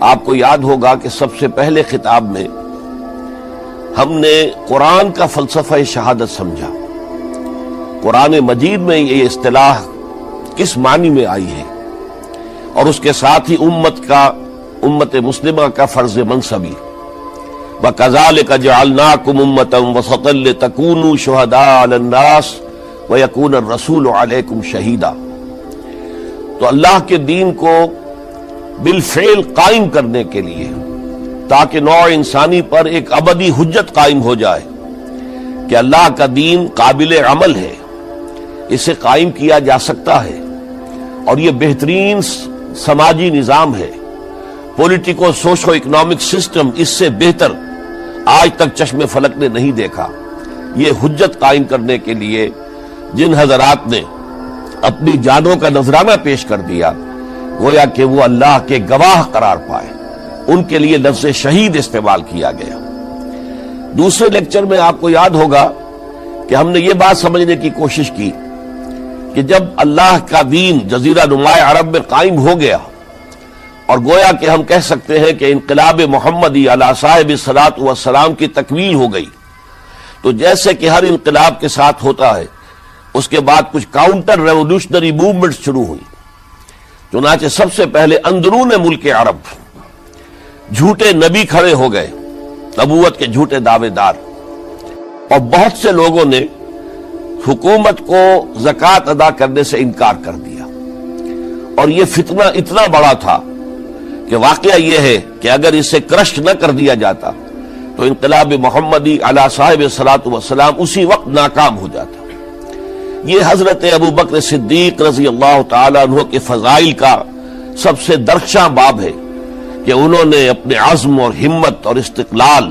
آپ کو یاد ہوگا کہ سب سے پہلے خطاب میں ہم نے قرآن کا فلسفہ شہادت سمجھا. قرآن مجید میں یہ اصطلاح کس معنی میں آئی ہے اور اس کے ساتھ ہی امت مسلمہ کا فرض منصبی. وَكَذَلِكَ جَعَلْنَاكُمْ أُمَّةً وَسَطًا لِتَكُونُوا شُهَدَاءَ عَلَى النَّاسِ وَيَكُونَ الرَّسُولُ عَلَيْكُمْ شَهِيدًا. تو اللہ کے دین کو بالفعل قائم کرنے کے لیے تاکہ نوع انسانی پر ایک ابدی حجت قائم ہو جائے کہ اللہ کا دین قابل عمل ہے، اسے قائم کیا جا سکتا ہے اور یہ بہترین سماجی نظام ہے. پولیٹیکو سوشو اکنامک سسٹم اس سے بہتر آج تک چشم فلک نے نہیں دیکھا. یہ حجت قائم کرنے کے لیے جن حضرات نے اپنی جانوں کا نذرانہ پیش کر دیا گویا کہ وہ اللہ کے گواہ قرار پائے، ان کے لیے لفظ شہید استعمال کیا گیا. دوسرے لیکچر میں آپ کو یاد ہوگا کہ ہم نے یہ بات سمجھنے کی کوشش کی کہ جب اللہ کا دین جزیرہ نماء عرب میں قائم ہو گیا اور گویا کہ ہم کہہ سکتے ہیں کہ انقلاب محمدی علی صاحب الصلاۃ والسلام کی تکمیل ہو گئی، تو جیسے کہ ہر انقلاب کے ساتھ ہوتا ہے اس کے بعد کچھ کاؤنٹر ریولوشنری موومنٹس شروع ہوئی. چنانچہ سب سے پہلے اندرون ملک عرب جھوٹے نبی کھڑے ہو گئے، نبوت کے جھوٹے دعوے دار، اور بہت سے لوگوں نے حکومت کو زکوٰۃ ادا کرنے سے انکار کر دیا. اور یہ فتنہ اتنا بڑا تھا کہ واقعہ یہ ہے کہ اگر اسے کرش نہ کر دیا جاتا تو انقلاب محمدی علی صاحب الصلاۃ والسلام اسی وقت ناکام ہو جاتا. یہ حضرت ابو بکر صدیق رضی اللہ تعالیٰ عنہ کے فضائل کا سب سے درخشاں باب ہے کہ انہوں نے اپنے عزم اور ہمت اور استقلال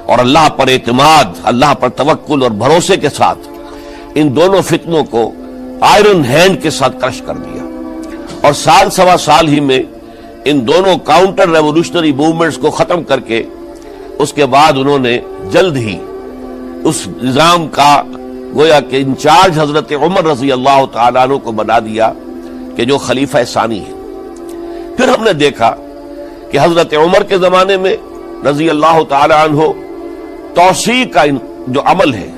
اور اللہ پر اعتماد، اللہ پر توکل اور بھروسے کے ساتھ ان دونوں فتنوں کو آئرن ہینڈ کے ساتھ کرش کر دیا. اور سال سوا سال ہی میں ان دونوں کاؤنٹر ریولوشنری موومنٹس کو ختم کر کے اس کے بعد انہوں نے جلد ہی اس نظام کا گویا کہ انچارج حضرت عمر رضی اللہ تعالیٰ عنہ کو بنا دیا کہ جو خلیفہ ثانی ہے. پھر ہم نے دیکھا کہ حضرت عمر کے زمانے میں رضی اللہ تعالیٰ عنہ توسیع کا جو عمل ہے،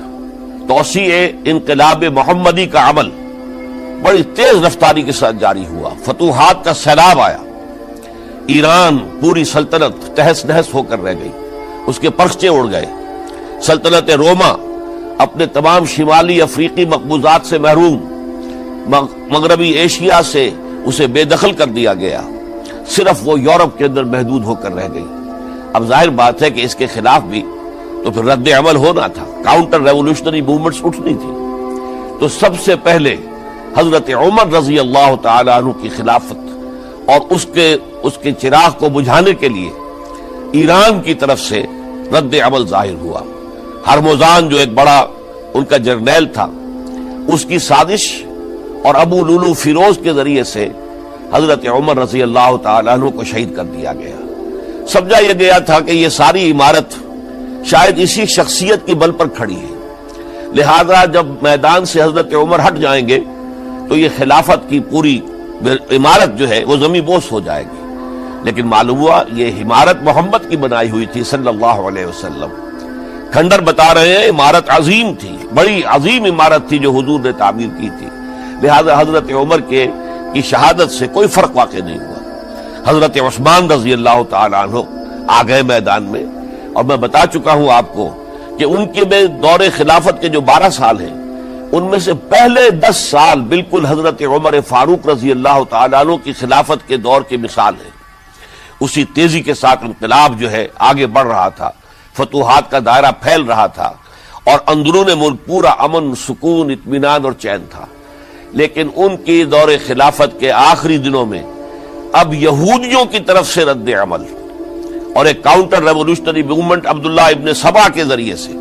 توسیع انقلاب محمدی کا عمل بڑی تیز رفتاری کے ساتھ جاری ہوا. فتوحات کا سیلاب آیا، ایران پوری سلطنت تہس نہس ہو کر رہ گئی، اس کے پرچے اڑ گئے. سلطنت روما اپنے تمام شمالی افریقی مقبوضات سے محروم، مغربی ایشیا سے اسے بے دخل کر دیا گیا، صرف وہ یورپ کے اندر محدود ہو کر رہ گئی. اب ظاہر بات ہے کہ اس کے خلاف بھی تو پھر رد عمل ہونا تھا، کاؤنٹر ریولوشنری موومنٹس اٹھنی تھی. تو سب سے پہلے حضرت عمر رضی اللہ تعالی عنہ کی خلافت اور اس کے چراغ کو بجھانے کے لیے ایران کی طرف سے رد عمل ظاہر ہوا. ہرموزان جو ایک بڑا ان کا جرنیل تھا، اس کی سازش اور ابو لولو فیروز کے ذریعے سے حضرت عمر رضی اللہ تعالیٰ عنہ کو شہید کر دیا گیا. سمجھا یہ گیا تھا کہ یہ ساری عمارت شاید اسی شخصیت کی بل پر کھڑی ہے، لہذا جب میدان سے حضرت عمر ہٹ جائیں گے تو یہ خلافت کی پوری عمارت جو ہے وہ زمین بوس ہو جائے گی. لیکن معلوم ہوا یہ عمارت محمد کی بنائی ہوئی تھی صلی اللہ علیہ وسلم. کھنڈر بتا رہے ہیں عمارت عظیم تھی، بڑی عظیم عمارت تھی جو حضور نے تعمیر کی تھی، لہذا حضرت عمر کی شہادت سے کوئی فرق واقع نہیں ہوا. حضرت عثمان رضی اللہ تعالیٰ عنہ آ گئے میدان میں، اور میں بتا چکا ہوں آپ کو کہ ان کے دور خلافت کے جو 12 سال ہیں ان میں سے پہلے 10 سال بالکل حضرت عمر فاروق رضی اللہ تعالیٰ عنہ کی خلافت کے دور کی مثال ہے. اسی تیزی کے ساتھ انقلاب جو ہے آگے بڑھ رہا تھا، فتوحات کا دائرہ پھیل رہا تھا، اور اندرون ملک پورا امن، سکون، اطمینان اور چین تھا. لیکن ان کی دور خلافت کے آخری دنوں میں اب یہودیوں کی طرف سے رد عمل اور ایک کاؤنٹر ریولوشنری موومنٹ عبداللہ ابن سبا کے ذریعے سے،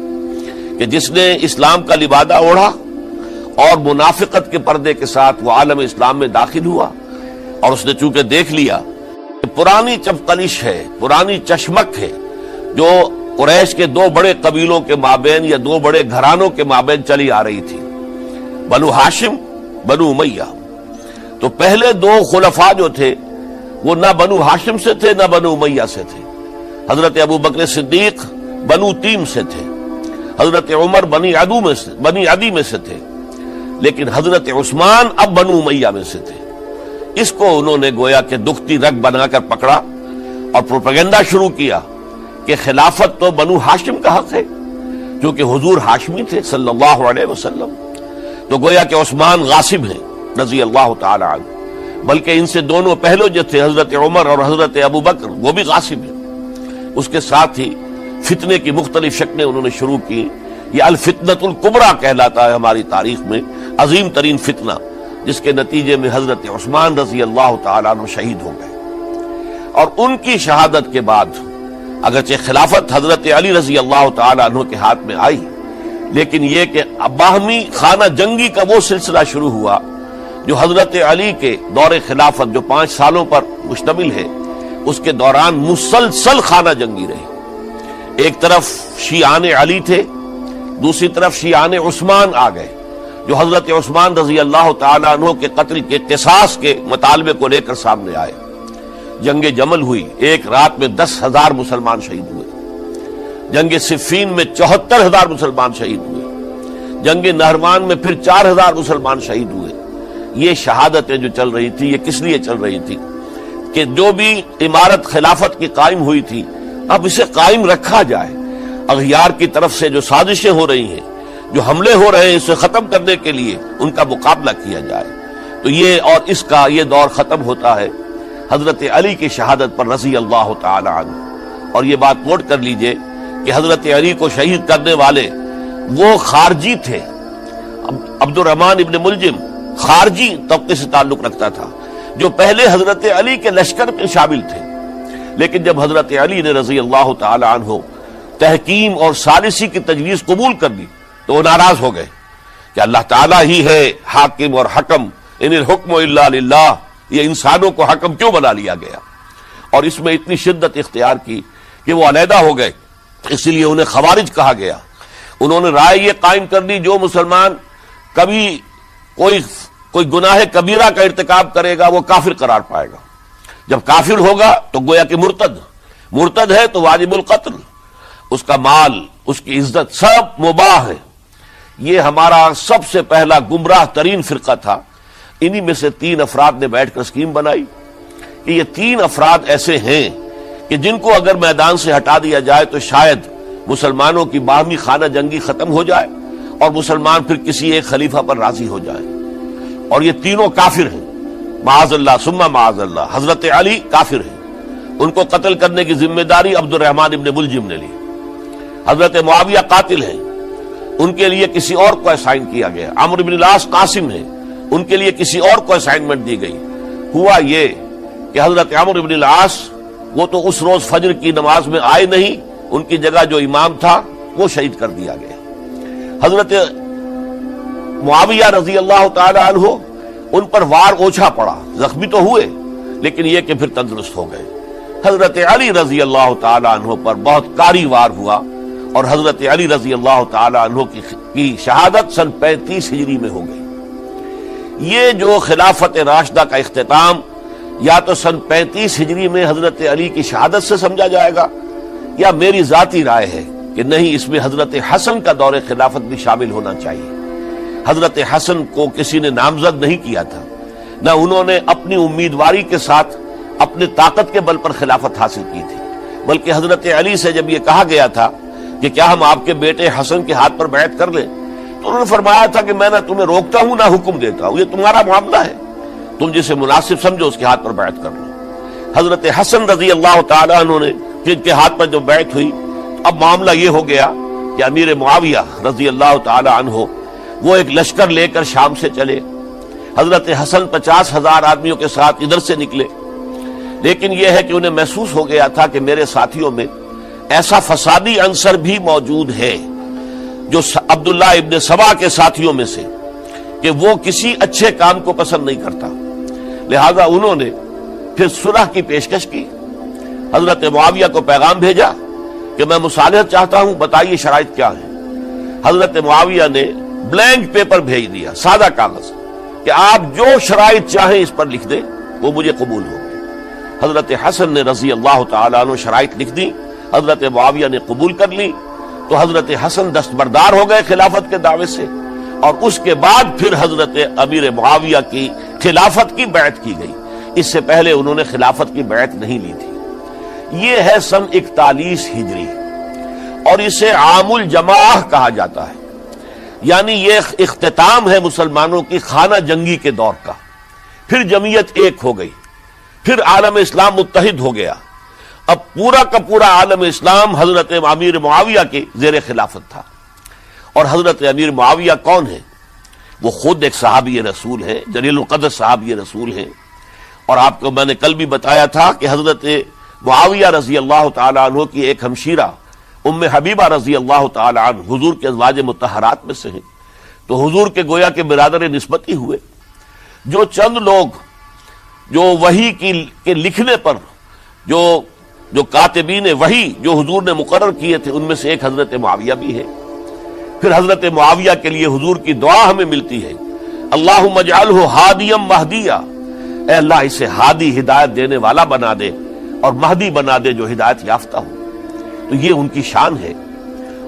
کہ جس نے اسلام کا لبادہ اوڑھا اور منافقت کے پردے کے ساتھ وہ عالم اسلام میں داخل ہوا، اور اس نے چونکہ دیکھ لیا کہ پرانی چپقلش ہے، پرانی چشمک ہے جو قریش کے 2 بڑے قبیلوں کے مابین یا 2 بڑے گھرانوں کے مابین چلی آ رہی تھی، بنو ہاشم، بنو امیہ. تو پہلے 2 خلفاء جو تھے وہ نہ بنو ہاشم سے تھے نہ بنو امیہ سے تھے. حضرت ابو بکر صدیق بنو تیم سے تھے, حضرت عمر بنی عدی میں سے تھے, لیکن حضرت عثمان اب بنو امیہ میں سے تھے. اس کو انہوں نے گویا کہ دکھتی رگ بنا کر پکڑا اور پروپیگنڈا شروع کیا کہ خلافت تو بنو ہاشم کا حق ہے, کیونکہ حضور ہاشمی تھے صلی اللہ علیہ وسلم. تو گویا کہ عثمان غاصب ہیں رضی اللہ تعالی عنہ, بلکہ ان سے دونوں پہلو جو تھے حضرت عمر اور حضرت ابو بکر وہ بھی غاصب ہیں. اس کے ساتھ ہی فتنے کی مختلف شکلیں انہوں نے شروع کی. یہ الفتنۃ الکبریٰ کہلاتا ہے ہماری تاریخ میں, عظیم ترین فتنہ, جس کے نتیجے میں حضرت عثمان رضی اللہ تعالیٰ عنہ شہید ہو گئے. اور ان کی شہادت کے بعد اگرچہ خلافت حضرت علی رضی اللہ تعالیٰ عنہ کے ہاتھ میں آئی, لیکن یہ کہ باہمی خانہ جنگی کا وہ سلسلہ شروع ہوا جو حضرت علی کے دور خلافت جو 5 سالوں پر مشتمل ہے, اس کے دوران مسلسل خانہ جنگی رہی. ایک طرف شیعان علی تھے, دوسری طرف شیعان عثمان آ گئے جو حضرت عثمان رضی اللہ تعالیٰ عنہ کے قتل کے قصاص کے مطالبے کو لے کر سامنے آئے. جنگ جمل ہوئی, ایک رات میں 10,000 مسلمان شہید ہوئے. جنگ صفین میں 74,000 مسلمان شہید ہوئے. جنگ نہروان میں پھر 4,000 مسلمان شہید ہوئے. یہ شہادتیں جو چل رہی تھی یہ کس لیے چل رہی تھی کہ جو بھی عمارت خلافت کی قائم ہوئی تھی اب اسے قائم رکھا جائے. اغیار کی طرف سے جو سازشیں ہو رہی ہیں, جو حملے ہو رہے ہیں, اسے ختم کرنے کے لیے ان کا مقابلہ کیا جائے. تو یہ اور اس کا یہ دور ختم ہوتا ہے حضرت علی کی شہادت پر رضی اللہ تعالی عنہ. اور یہ بات نوٹ کر لیجئے کہ حضرت علی کو شہید کرنے والے وہ خارجی تھے. عبد الرحمن ابن ملجم خارجی طبقے سے تعلق رکھتا تھا جو پہلے حضرت علی کے لشکر میں شامل تھے, لیکن جب حضرت علی نے رضی اللہ تعالی عنہ تحکیم اور ثالثی کی تجویز قبول کر لی تو وہ ناراض ہو گئے کہ اللہ تعالیٰ ہی ہے حاکم اور حکم, ان الحکم الا للہ, یہ انسانوں کو حکم کیوں بنا لیا گیا. اور اس میں اتنی شدت اختیار کی کہ وہ علیحدہ ہو گئے, اس لیے انہیں خوارج کہا گیا. انہوں نے رائے یہ قائم کر دی جو مسلمان کبھی کوئی گناہ کبیرہ کا ارتکاب کرے گا وہ کافر قرار پائے گا. جب کافر ہوگا تو گویا کہ مرتد ہے تو واجب القتل, اس کا مال, اس کی عزت سب مباح ہے. یہ ہمارا سب سے پہلا گمراہ ترین فرقہ تھا. انہی میں سے 3 افراد نے بیٹھ کر اسکیم بنائی کہ یہ 3 افراد ایسے ہیں کہ جن کو اگر میدان سے ہٹا دیا جائے تو شاید مسلمانوں کی باہمی خانہ جنگی ختم ہو جائے اور مسلمان پھر کسی ایک خلیفہ پر راضی ہو جائے. اور یہ تینوں کافر ہیں, معاذ اللہ ثم معاذ اللہ. حضرت علی کافر ہیں, ان کو قتل کرنے کی ذمہ داری عبد الرحمن ابن ملجم نے لی. حضرت معاویہ قاتل ہیں, ان کے لیے کسی اور کو اسائن کیا گیا. عمرو بن العاص قاسم ہیں, ان کے لیے کسی اور کو اسائنمنٹ دی گئی. ہوا یہ کہ حضرت عمرو بن العاص وہ تو اس روز فجر کی نماز میں آئے نہیں, ان کی جگہ جو امام تھا وہ شہید کر دیا گیا. حضرت معاویہ رضی اللہ تعالی عنہ ان پر وار اوچھا پڑا, زخمی تو ہوئے لیکن یہ کہ پھر تندرست ہو گئے. حضرت علی رضی اللہ تعالی عنہ پر بہت کاری وار ہوا اور حضرت علی رضی اللہ تعالی عنہ کی شہادت سن 35 ہجری میں ہو گئی. یہ جو خلافت راشدہ کا اختتام یا تو سن 35 ہجری میں حضرت علی کی شہادت سے سمجھا جائے گا, یا میری ذاتی رائے ہے کہ نہیں, اس میں حضرت حسن کا دور خلافت بھی شامل ہونا چاہیے. حضرت حسن کو کسی نے نامزد نہیں کیا تھا, نہ انہوں نے اپنی امیدواری کے ساتھ اپنے طاقت کے بل پر خلافت حاصل کی تھی, بلکہ حضرت علی سے جب یہ کہا گیا تھا کہ کیا ہم آپ کے بیٹے حسن کے ہاتھ پر بیعت کر لیں, تو انہوں نے فرمایا تھا کہ میں نہ تمہیں روکتا ہوں نہ حکم دیتا ہوں, یہ تمہارا معاملہ ہے, تم جسے مناسب سمجھو اس کے ہاتھ پر بیعت کر لو. حضرت حسن رضی اللہ تعالیٰ عنہ نے جن کے ہاتھ پر جو بیعت ہوئی, اب معاملہ یہ ہو گیا کہ امیر معاویہ رضی اللہ تعالی عنہ وہ ایک لشکر لے کر شام سے چلے. حضرت حسن 50,000 آدمیوں کے ساتھ ادھر سے نکلے, لیکن یہ ہے کہ انہیں محسوس ہو گیا تھا کہ میرے ساتھیوں میں ایسا فسادی عنصر بھی موجود ہے جو عبداللہ ابن سبا کے ساتھیوں میں سے, کہ وہ کسی اچھے کام کو پسند نہیں کرتا. لہذا انہوں نے پھر صلح کی پیشکش کی. حضرت معاویہ کو پیغام بھیجا کہ میں مصالحت چاہتا ہوں, بتائیے شرائط کیا ہیں. حضرت معاویہ نے بلینک پیپر بھیج دیا, سادہ کاغذ, کہ آپ جو شرائط چاہیں اس پر لکھ دیں, وہ مجھے قبول ہو گئے. حضرت حسن نے رضی اللہ تعالیٰ عنہ شرائط لکھ دی، حضرت معاویہ نے قبول کر لی، تو حضرت حسن دستبردار ہو گئے خلافت کے دعوے سے، اور اس کے بعد پھر حضرت امیر معاویہ کی خلافت کی بیعت کی گئی۔ اس سے پہلے انہوں نے خلافت کی بیعت نہیں لی تھی۔ یہ ہے سن 41 ہجری، اور اسے عام الجماع کہا جاتا ہے، یعنی یہ اختتام ہے مسلمانوں کی خانہ جنگی کے دور کا۔ پھر جمعیت ایک ہو گئی، پھر عالم اسلام متحد ہو گیا۔ اب پورا کا پورا عالم اسلام حضرت امیر معاویہ کے زیر خلافت تھا۔ اور حضرت امیر معاویہ کون ہے؟ وہ خود ایک صحابی رسول ہیں، جلیل القدر صحابی رسول ہیں۔ اور آپ کو میں نے کل بھی بتایا تھا کہ حضرت معاویہ رضی اللہ تعالی عنہ کی ایک ہمشیرہ ام حبیبہ رضی اللہ تعالی عنہ حضور کے ازواج مطہرات میں سے ہیں، تو حضور کے گویا کے برادر نسبتی ہوئے۔ جو چند لوگ جو وحی کے لکھنے پر جو کاتبین وحی جو حضور نے مقرر کیے تھے، ان میں سے ایک حضرت معاویہ بھی ہے۔ پھر حضرت معاویہ کے لیے حضور کی دعا ہمیں ملتی ہے، اللہم اجعلہ ہادیا مہدیا، اے اللہ اسے ہادی ہدایت دینے والا بنا دے اور مہدی بنا دے جو ہدایت یافتہ ہو۔ تو یہ ان کی شان ہے۔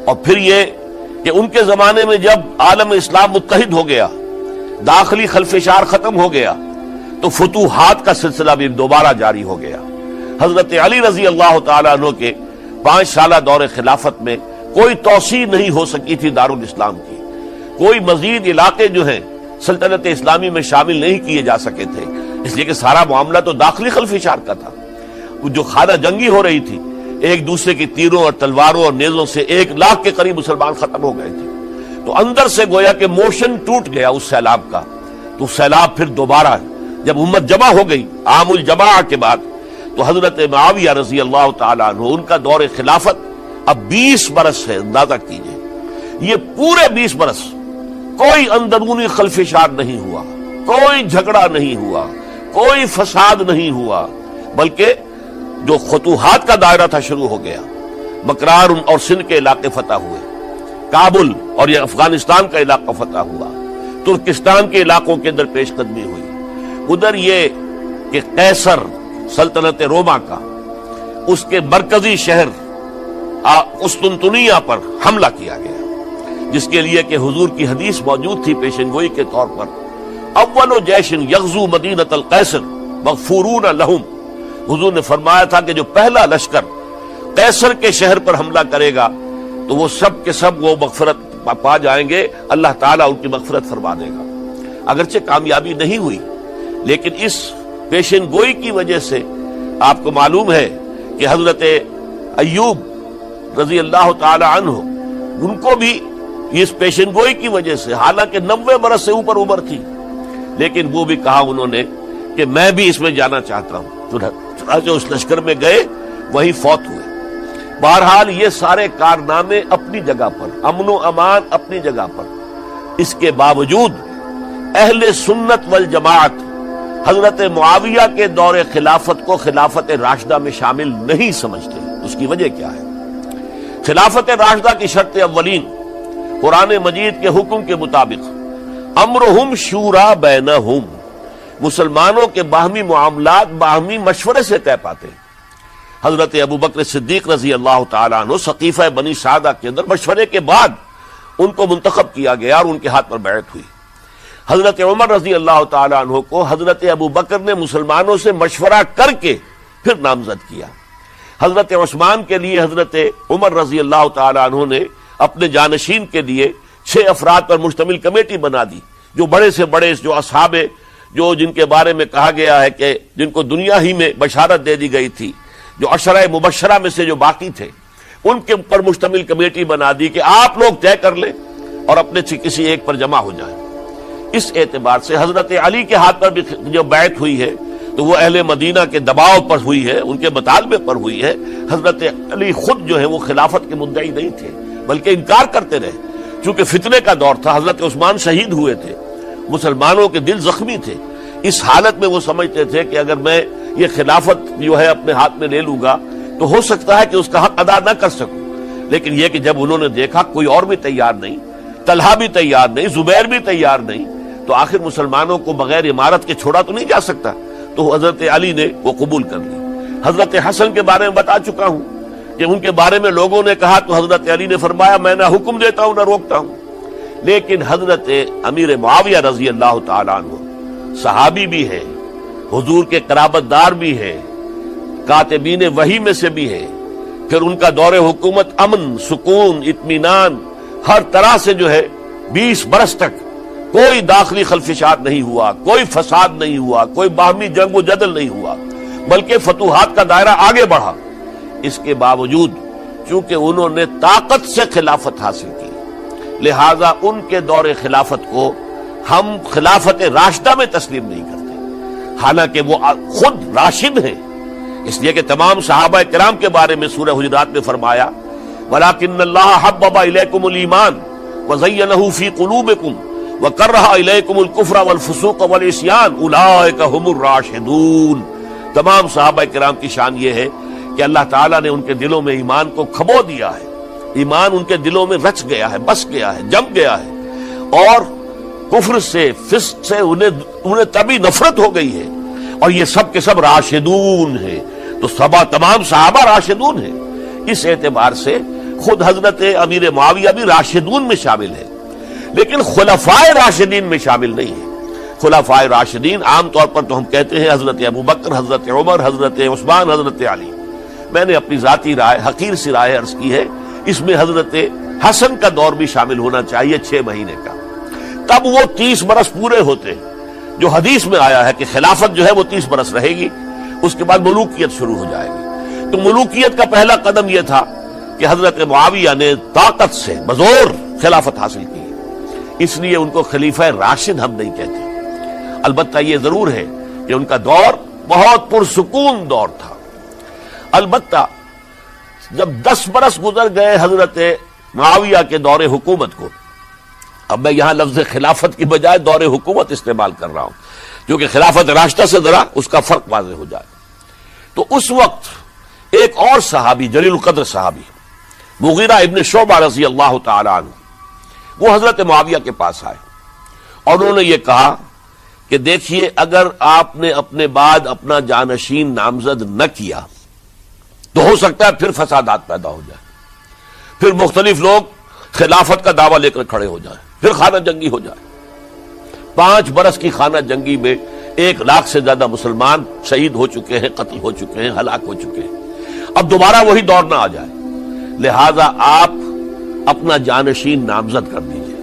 اور پھر یہ کہ ان کے زمانے میں جب عالم اسلام متحد ہو گیا، داخلی خلفشار ختم ہو گیا، تو فتوحات کا سلسلہ بھی دوبارہ جاری ہو گیا۔ حضرت علی رضی اللہ تعالیٰ عنہ کے 5 سالہ دور خلافت میں کوئی توسیع نہیں ہو سکی تھی دارالاسلام کی، کوئی مزید علاقے جو ہیں سلطنت اسلامی میں شامل نہیں کیے جا سکے تھے، اس لیے کہ سارا معاملہ تو داخلی خلفشار کا تھا۔ جو خانہ جنگی ہو رہی تھی، ایک دوسرے کی تیروں اور تلواروں اور نیزوں سے 1 لاکھ کے قریب مسلمان ختم ہو گئے تھے، تو اندر سے گویا کہ موشن ٹوٹ گیا اس سیلاب کا۔ تو سیلاب پھر دوبارہ جب امت جمع ہو گئی عام الجماع کے بعد، تو حضرت معاویہ رضی اللہ تعالیٰ عنہ ان کا دور خلافت اب 20 برس ہے۔ اندازہ کیجئے، یہ پورے 20 برس کوئی اندرونی خلفشار نہیں ہوا، کوئی جھگڑا نہیں ہوا، کوئی فساد نہیں ہوا، بلکہ جو فتوحات کا دائرہ تھا شروع ہو گیا۔ بکرار اور سندھ کے علاقے فتح ہوئے، کابل اور یہ افغانستان کا علاقہ فتح ہوا، ترکستان کے علاقوں کے اندر پیش قدمی ہوئی۔ ادھر یہ کہ قیصر سلطنت روما کا اس کے مرکزی شہر قسطنطنیہ پر حملہ کیا گیا، جس کے لیے کہ حضور کی حدیث موجود تھی پیشن گوئی کے طور پر، اول جیش یغزو مدینۃ القیصر مغفورون لہم۔ حضور نے فرمایا تھا کہ جو پہلا لشکر قیصر کے شہر پر حملہ کرے گا تو وہ سب کے سب وہ مغفرت پا جائیں گے، اللہ تعالیٰ ان کی مغفرت فرما دے گا۔ اگرچہ کامیابی نہیں ہوئی، لیکن اس پیشن گوئی کی وجہ سے آپ کو معلوم ہے کہ حضرت ایوب رضی اللہ تعالی عنہ ان کو بھی اس پیشن گوئی کی وجہ سے، حالانکہ 90 برس سے اوپر عمر تھی، لیکن وہ بھی کہا انہوں نے کہ میں بھی اس میں جانا چاہتا ہوں، چنانچہ اس لشکر میں گئے، وہی فوت ہوئے۔ بہرحال یہ سارے کارنامے اپنی جگہ پر، امن و امان اپنی جگہ پر، اس کے باوجود اہل سنت والجماعت حضرت معاویہ کے دور خلافت کو خلافت راشدہ میں شامل نہیں سمجھتے۔ اس کی وجہ کیا ہے؟ خلافت راشدہ کی شرط اولین قرآن مجید کے حکم کے مطابق امرہم شورا بینہم، مسلمانوں کے باہمی معاملات باہمی مشورے سے طے پاتے ہیں۔ حضرت ابو بکر صدیق رضی اللہ تعالیٰ عنہ سقیفہ بنی سعدہ کے اندر مشورے کے بعد ان کو منتخب کیا گیا اور ان کے ہاتھ پر بیعت ہوئی۔ حضرت عمر رضی اللہ تعالیٰ عنہ کو حضرت ابو بکر نے مسلمانوں سے مشورہ کر کے پھر نامزد کیا۔ حضرت عثمان کے لیے حضرت عمر رضی اللہ تعالیٰ عنہ نے اپنے جانشین کے لیے 6 افراد پر مشتمل کمیٹی بنا دی، جو بڑے سے بڑے جو اصحاب جو جن کے بارے میں کہا گیا ہے کہ جن کو دنیا ہی میں بشارت دے دی گئی تھی، جو عشرہ مبشرہ میں سے جو باقی تھے، ان کے اوپر مشتمل کمیٹی بنا دی کہ آپ لوگ طے کر لیں اور اپنے سے کسی ایک پر جمع ہو جائیں۔ اس اعتبار سے حضرت علی کے ہاتھ پر بھی جو بیعت ہوئی ہے تو وہ اہل مدینہ کے دباؤ پر ہوئی ہے، ان کے مطالبے پر ہوئی ہے۔ حضرت علی خود جو ہے وہ خلافت کے مدعی نہیں تھے، بلکہ انکار کرتے رہے، چونکہ فتنے کا دور تھا۔ حضرت عثمان شہید ہوئے تھے، مسلمانوں کے دل زخمی تھے۔ اس حالت میں وہ سمجھتے تھے کہ اگر میں یہ خلافت جو ہے اپنے ہاتھ میں لے لوں گا تو ہو سکتا ہے کہ اس کا حق ادا نہ کر سکوں، لیکن یہ کہ جب انہوں نے دیکھا کوئی اور بھی تیار نہیں، طلحہ بھی تیار نہیں، زبیر بھی تیار نہیں، تو آخر مسلمانوں کو بغیر امارت کے چھوڑا تو نہیں جا سکتا، تو تو حضرت علی نے وہ قبول کر لی۔ حضرت حسن کے بارے میں بتا چکا ہوں کہ ان کے بارے میں لوگوں نے کہا تو حضرت علی نے فرمایا میں نہ حکم دیتا ہوں نہ روکتا ہوں۔ لیکن حضرت امیر معاویہ رضی اللہ تعالیٰ عنہ صحابی بھی ہے، حضور کے قرابت دار بھی ہے، کاتبین وحی میں سے بھی ہے، پھر ان کا دور حکومت امن، سکون، اطمینان ہر طرح سے جو ہے 20 برس تک کوئی داخلی خلفشات نہیں ہوا، کوئی فساد نہیں ہوا، کوئی باہمی جنگ و جدل نہیں ہوا، بلکہ فتوحات کا دائرہ آگے بڑھا۔ اس کے باوجود چونکہ انہوں نے طاقت سے خلافت حاصل کی، لہذا ان کے دور خلافت کو ہم خلافت راشدہ میں تسلیم نہیں کرتے، حالانکہ وہ خود راشد ہیں۔ اس لیے کہ تمام صحابہ کرام کے بارے میں سورہ حجرات میں فرمایا وَلَكِنَّ اللَّهَ حَبَّبَ إِلَيْكُمُ الْإِيمَانَ وَزَيَّنَهُ فِي قُلُوبِكُمْ وَكَرَّهَ إِلَيْكُمُ الْكُفْرَ وَالْفُسُوقَ وَالْعِصْيَانَ أُولَٰئِكَ هُمُ الرَّاشِدُونَ۔ تمام صحابہ کرام کی شان یہ ہے کہ اللہ تعالیٰ نے ان کے دلوں میں ایمان کو کھبو دیا ہے، ایمان ان کے دلوں میں رچ گیا ہے، بس گیا ہے، جم گیا ہے، اور کفر سے، فسق سے انہیں تبھی نفرت ہو گئی ہے، اور یہ سب کے سب راشدون ہیں۔ تو تمام صحابہ راشدون ہیں۔ اس اعتبار سے خود حضرت امیر معاویہ بھی راشدون میں شامل ہے، لیکن خلفائے راشدین میں شامل نہیں ہے۔ خلفائے راشدین عام طور پر تو ہم کہتے ہیں حضرت ابوبکر، حضرت عمر، حضرت عثمان، حضرت علی۔ میں نے اپنی ذاتی رائے، حقیر سی رائے عرض کی ہے، اس میں حضرت حسن کا دور بھی شامل ہونا چاہیے 6 مہینے کا، تب وہ 30 برس پورے ہوتے ہیں۔ جو حدیث میں آیا ہے کہ خلافت جو ہے وہ 30 برس رہے گی، اس کے بعد ملوکیت شروع ہو جائے گی۔ تو ملوکیت کا پہلا قدم یہ تھا کہ حضرت معاویہ نے طاقت سے بزور خلافت حاصل کی، اس لیے ان کو خلیفہ راشد ہم نہیں کہتے۔ البتہ یہ ضرور ہے کہ ان کا دور بہت پرسکون دور تھا۔ البتہ جب 10 برس گزر گئے حضرت معاویہ کے دور حکومت کو، اب میں یہاں لفظ خلافت کی بجائے دور حکومت استعمال کر رہا ہوں، جو کہ خلافت راشدہ سے ذرا اس کا فرق واضح ہو جائے، تو اس وقت ایک اور صحابی، جلیل القدر صحابی مغیرہ ابن شعبہ رضی اللہ تعالی عنہ، وہ حضرت معاویہ کے پاس آئے اور انہوں نے یہ کہا کہ دیکھیے، اگر آپ نے اپنے بعد اپنا جانشین نامزد نہ کیا تو ہو سکتا ہے پھر فسادات پیدا ہو جائے، پھر مختلف لوگ خلافت کا دعویٰ لے کر کھڑے ہو جائیں، پھر خانہ جنگی ہو جائے۔ 5 برس کی خانہ جنگی میں 1 لاکھ سے زیادہ مسلمان شہید ہو چکے ہیں، قتل ہو چکے ہیں، ہلاک ہو چکے ہیں۔ اب دوبارہ وہی دور نہ آ جائے، لہذا آپ اپنا جانشین نامزد کر دیجئے۔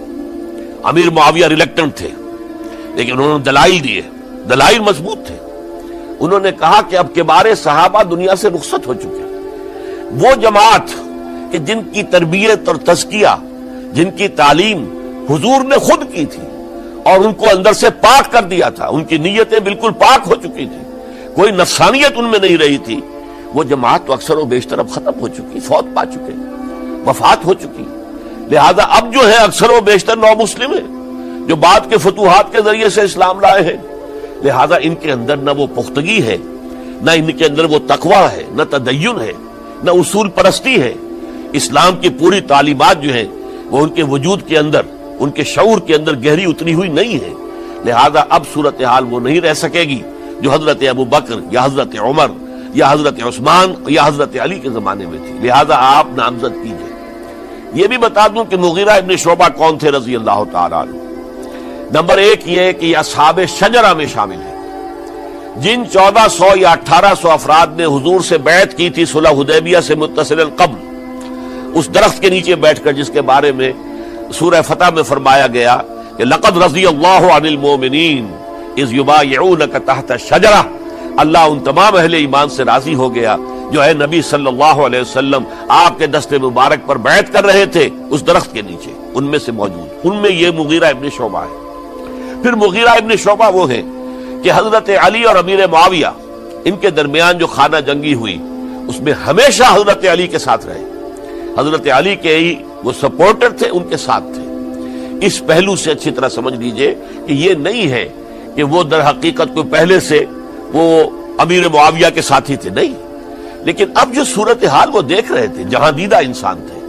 امیر معاویہ ریلیکٹنٹ تھے، لیکن انہوں نے دلائل دیے، دلائل مضبوط تھے۔ انہوں نے کہا کہ اب کبار صحابہ دنیا سے رخصت ہو چکے، وہ جماعت کہ جن کی تربیت اور تزکیہ، جن کی تعلیم حضور نے خود کی تھی اور ان کو اندر سے پاک کر دیا تھا، ان کی نیتیں بالکل پاک ہو چکی تھی، کوئی نفسانیت ان میں نہیں رہی تھی، وہ جماعت تو اکثر و بیشتر اب ختم ہو چکی، فوت پا چکے، وفات ہو چکی۔ لہذا اب جو ہے اکثر و بیشتر نو مسلم ہیں جو بعد کے فتوحات کے ذریعے سے اسلام لائے ہیں، لہذا ان کے اندر نہ وہ پختگی ہے، نہ ان کے اندر وہ تقویٰ ہے، نہ تدین ہے، نہ اصول پرستی ہے۔ اسلام کی پوری تعلیمات جو ہیں وہ ان کے وجود کے اندر، ان کے شعور کے اندر گہری اتری ہوئی نہیں ہے، لہذا اب صورتحال وہ نہیں رہ سکے گی جو حضرت ابوبکر یا حضرت عمر یا حضرت عثمان یا حضرت علی کے زمانے میں تھی، لہذا آپ نامزد کیجئے۔ یہ بھی بتا دوں کہ مغیرہ ابن شعبہ کون تھے رضی اللہ تعالیٰ عنہ۔ نمبر 1 یہ کہ یہ اصحاب شجرہ میں شامل ہیں، جن 1400 یا 1800 افراد نے حضور سے بیعت کی تھی صلح حدیبیہ سے متصل قبل، اس درخت کے نیچے بیٹھ کر جس کے بارے میں سورہ فتح میں فرمایا گیا کہ لقد رضی اللہ عن المؤمنین اذ یبایعونک تحت الشجرہ، اللہ ان تمام اہل ایمان سے راضی ہو گیا جو ہے نبی صلی اللہ علیہ وسلم آپ کے دست مبارک پر بیعت کر رہے تھے اس درخت کے نیچے، ان میں سے موجود، ان میں یہ مغیرہ ابن شعبہ ہے۔ پھر مغیرہ ابن شعبہ وہ ہے کہ حضرت علی اور امیر معاویہ ان کے درمیان جو خانہ جنگی ہوئی اس میں ہمیشہ حضرت علی کے ساتھ رہے، حضرت علی کے ہی وہ سپورٹر تھے، ان کے ساتھ تھے۔ اس پہلو سے اچھی طرح سمجھ لیجئے کہ یہ نہیں ہے کہ وہ در حقیقت کو پہلے سے وہ امیر معاویہ کے ساتھی تھے، نہیں، لیکن اب جو صورتحال وہ دیکھ رہے تھے، جہاں دیدہ انسان تھے،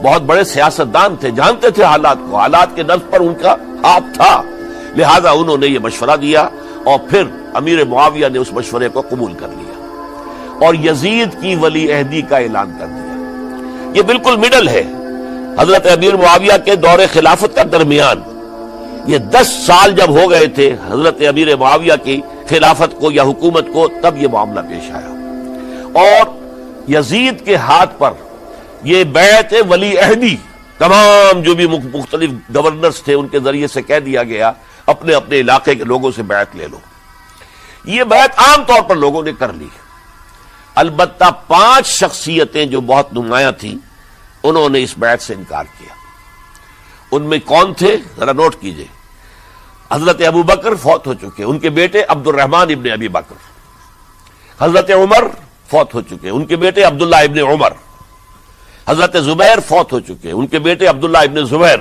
بہت بڑے سیاستدان تھے، جانتے تھے حالات کو، حالات کے نبض پر ان کا ہاتھ تھا، لہذا انہوں نے یہ مشورہ دیا اور پھر امیر معاویہ نے اس مشورے کو قبول کر لیا اور یزید کی ولی عہدی کا اعلان کر دیا۔ یہ بالکل مڈل ہے حضرت امیر معاویہ کے دور خلافت کا درمیان۔ یہ 10 سال جب ہو گئے تھے حضرت امیر معاویہ کی خلافت کو یا حکومت کو، تب یہ معاملہ پیش آیا اور یزید کے ہاتھ پر یہ بیعت ولی عہدی تمام جو بھی مختلف گورنرز تھے ان کے ذریعے سے کہہ دیا گیا اپنے اپنے علاقے کے لوگوں سے بیعت لے لو۔ یہ بیعت عام طور پر لوگوں نے کر لی، البتہ 5 شخصیتیں جو بہت نمایاں تھیں انہوں نے اس بیعت سے انکار کیا۔ ان میں کون تھے ذرا نوٹ کیجئے۔ حضرت ابو بکر فوت ہو چکے، ان کے بیٹے عبد الرحمن ابن ابی بکر۔ حضرت عمر فوت ہو چکے، ان کے بیٹے عبداللہ ابن عمر۔ حضرت زبیر فوت ہو چکے، ان کے بیٹے عبداللہ ابن زبیر۔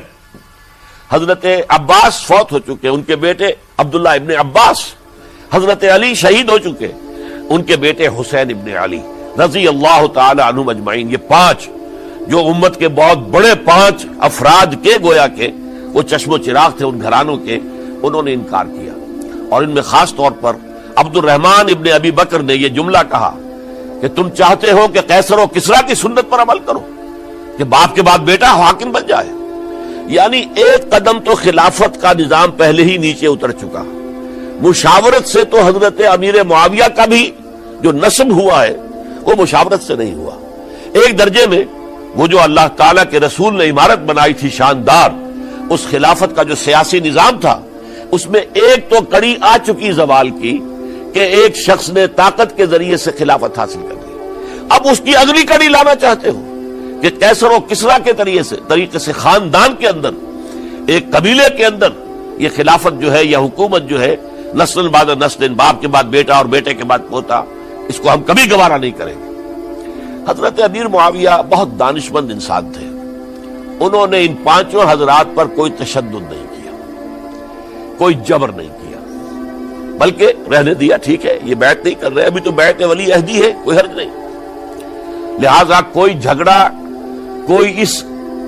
حضرت عباس فوت ہو چکے، ان کے بیٹے عبداللہ ابن عباس۔ حضرت علی شہید ہو چکے، ان کے بیٹے حسین ابن علی رضی اللہ تعالی عنہم اجمعین۔ یہ 5 جو امت کے بہت بڑے 5 افراد کے گویا کے وہ چشم و چراغ تھے ان گھرانوں کے، انہوں نے انکار کیا۔ اور ان میں خاص طور پر عبد الرحمن ابن ابی بکر نے یہ جملہ کہا کہ تم چاہتے ہو کہ قیصر و کسریٰ کی سنت پر عمل کرو کہ باپ کے بعد بیٹا حاکم بن جائے۔ یعنی ایک قدم تو خلافت کا نظام پہلے ہی نیچے اتر چکا۔ مشاورت سے تو حضرت امیر معاویہ کا بھی جو نسب ہوا ہے وہ مشاورت سے نہیں ہوا۔ ایک درجے میں وہ جو اللہ تعالیٰ کے رسول نے عمارت بنائی تھی شاندار، اس خلافت کا جو سیاسی نظام تھا اس میں ایک تو کڑی آ چکی زوال کی کہ ایک شخص نے طاقت کے ذریعے سے خلافت حاصل کر لی۔ اب اس کی اگلی کڑی لانا چاہتے ہو کہ قیصر و کسریٰ کے طریقے سے خاندان کے اندر، ایک قبیلے کے اندر یہ خلافت جو ہے یا حکومت جو ہے نسل بعد نسل، باپ کے بعد بیٹا اور بیٹے کے بعد پوتا، اس کو ہم کبھی گوارا نہیں کریں گے۔ حضرت امیر معاویہ بہت دانشمند انسان تھے، انہوں نے ان 5 حضرات پر کوئی تشدد نہیں کیا، کوئی جبر نہیں کیا، بلکہ رہنے دیا، ٹھیک ہے یہ بیعت نہیں کر رہے، ابھی تو بیعت ولی عہدی ہے، کوئی حرج نہیں۔ لہذا کوئی جھگڑا، کوئی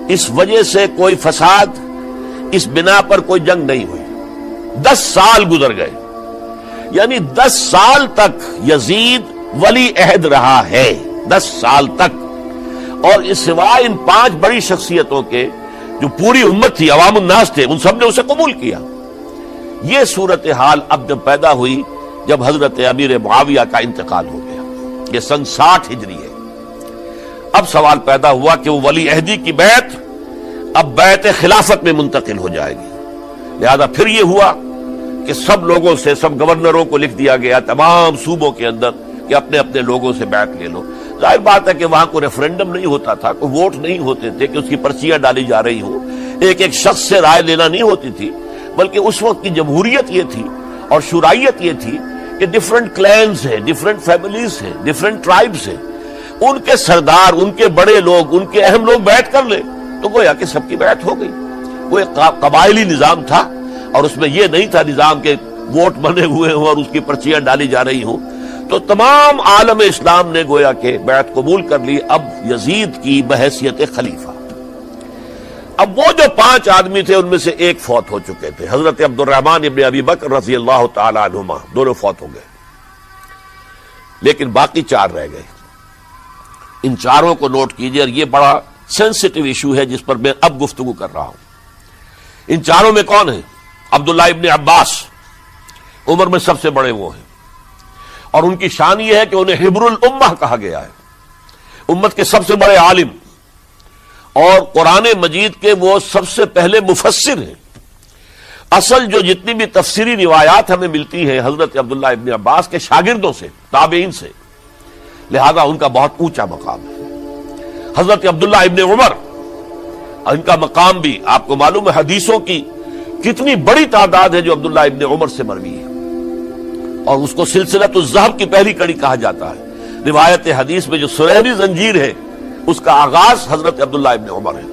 اس وجہ سے کوئی فساد، اس بنا پر کوئی جنگ نہیں ہوئی۔ 10 سال گزر گئے، یعنی 10 سال تک یزید ولی عہد رہا ہے، 10 سال تک۔ اور اس سوائے ان 5 بڑی شخصیتوں کے جو پوری امت تھی، عوام الناس تھے، ان سب نے اسے قبول کیا۔ یہ صورتحال اب جب پیدا ہوئی جب حضرت امیر معاویہ کا انتقال ہو گیا، یہ سن 60 ہجری ہے۔ اب سوال پیدا ہوا کہ وہ ولی عہدی کی بیعت اب بیعت خلافت میں منتقل ہو جائے گی۔ لہذا پھر یہ ہوا کہ سب لوگوں سے، سب گورنروں کو لکھ دیا گیا تمام صوبوں کے اندر کہ اپنے اپنے لوگوں سے بیعت لے لو۔ ظاہر بات ہے کہ وہاں کوئی ریفرنڈم نہیں ہوتا تھا، کوئی ووٹ نہیں ہوتے تھے کہ اس کی پرچیاں ڈالی جا رہی ہوں، ایک ایک شخص سے رائے لینا نہیں ہوتی تھی، بلکہ اس وقت کی جمہوریت یہ تھی اور شورائیت یہ تھی کہ ڈفرنٹ کلینز ہیں، ڈفرنٹ فیملیز ہیں، ڈفرنٹ ٹرائبز ہیں، ان کے سردار، ان کے بڑے لوگ، ان کے اہم لوگ بیعت کر لیں تو گویا کہ سب کی بیعت ہو گئی۔ وہ ایک قبائلی نظام تھا اور اس میں یہ نہیں تھا نظام کے ووٹ بنے ہوئے ہوں اور اس کی پرچیاں ڈالی جا رہی ہوں۔ تو تمام عالم اسلام نے گویا کہ بیعت قبول کر لی اب یزید کی بحیثیت خلیفہ۔ اب وہ جو 5 آدمی تھے ان میں سے ایک فوت ہو چکے تھے، حضرت عبد الرحمن ابن ابی بکر رضی اللہ تعالی عنہما، دونوں فوت ہو گئے، لیکن باقی 4 رہ گئے۔ ان 4 کو نوٹ کیجئے، اور یہ بڑا سینسٹیو ایشو ہے جس پر میں اب گفتگو کر رہا ہوں۔ ان 4 میں کون ہیں؟ عبداللہ ابن عباس، عمر میں سب سے بڑے وہ ہیں، اور ان کی شان یہ ہے کہ انہیں حبر الامہ کہا گیا ہے، امت کے سب سے بڑے عالم، اور قرآن مجید کے وہ سب سے پہلے مفسر ہیں۔ اصل جو جتنی بھی تفسیری روایات ہمیں ملتی ہیں حضرت عبداللہ ابن عباس کے شاگردوں سے، تابعین سے، لہذا ان کا بہت اونچا مقام ہے۔ حضرت عبداللہ ابن عمر، ان کا مقام بھی آپ کو معلوم ہے، حدیثوں کی کتنی بڑی تعداد ہے جو عبداللہ ابن عمر سے مروی ہے، اور اس کو سلسلۃ الذہب کی پہلی کڑی کہا جاتا ہے۔ روایت حدیث میں جو سنہری زنجیر ہے اس کا آغاز حضرت عبداللہ ابن عمر ہے۔